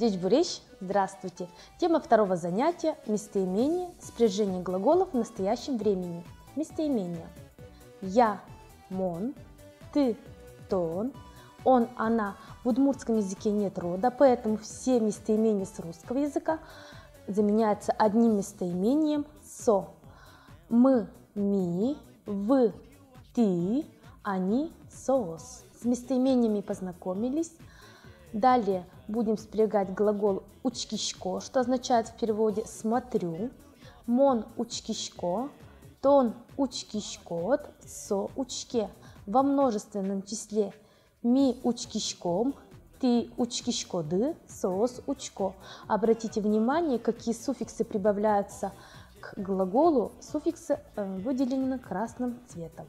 Дечбуриш, здравствуйте! Тема второго занятия – местоимение, спряжение глаголов в настоящем времени. Местоимения. Я, мон, ты, тон, он, она. В удмуртском языке нет рода, поэтому все местоимения с русского языка заменяются одним местоимением со. Мы, ми, вы, ты, они, соос. С местоимениями познакомились. Далее будем спрягать глагол учкишко, что означает в переводе «смотрю». Мон учкишко, тон учкишкот, со учке. Во множественном числе ми учкишком, ты учкишкоды, соос учко. Обратите внимание, какие суффиксы прибавляются к глаголу. Суффиксы выделены красным цветом.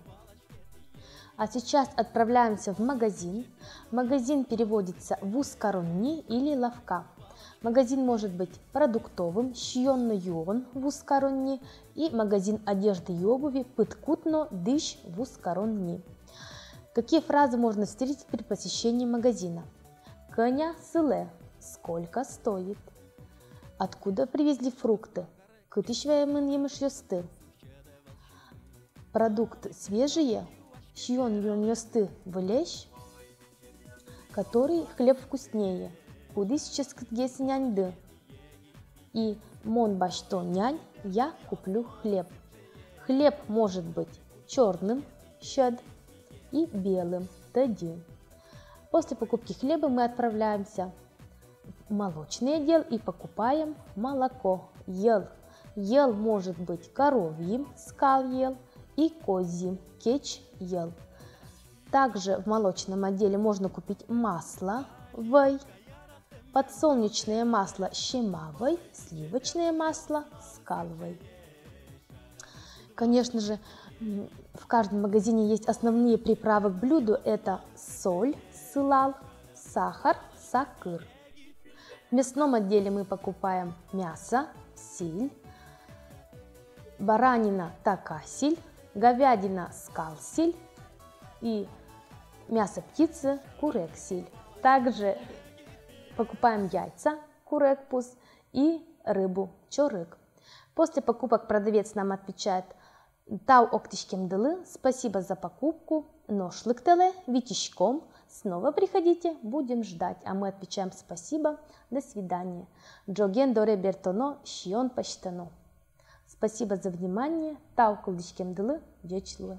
А сейчас отправляемся в магазин. Магазин переводится в ускоронни или лавка. Магазин может быть продуктовым, щьонно юон в ускоронни, и магазин одежды и обуви пыткутно дыш в ускоронни. Какие фразы можно встретить при посещении магазина? Коня сыле. Сколько стоит? Откуда привезли фрукты? Кытышвяемын емыш ёсты. Продукты свежие? Щион юн ёсты вылещ, который хлеб вкуснее. Куды сейчас кытгесы няньды. И мон башто нянь, я куплю хлеб. Хлеб может быть черным, щад, и белым, тади. После покупки хлеба мы отправляемся в молочный отдел и покупаем молоко. Ел. Ел может быть коровьим, скал ел, и козьим, кеч ел. Также в молочном отделе можно купить масло вэй, подсолнечное масло щемавой, сливочное масло скалвой. Конечно же, в каждом магазине есть основные приправы к блюду. Это соль, сылал, сахар, сакыр. В мясном отделе мы покупаем мясо, силь, баранина, такасиль, говядина, скалсиль и мясо птицы, курексиль. Также покупаем яйца, курекпус, и рыбу, чорык. После покупок продавец нам отвечает: тау октишкем дылы, спасибо за покупку, но шлыктеле, витишком, снова приходите, будем ждать. А мы отвечаем: спасибо, до свидания. Джоген доре бертоно, щион почтано. Спасибо за внимание. Тау кылдышкем дылы, вечлуэ.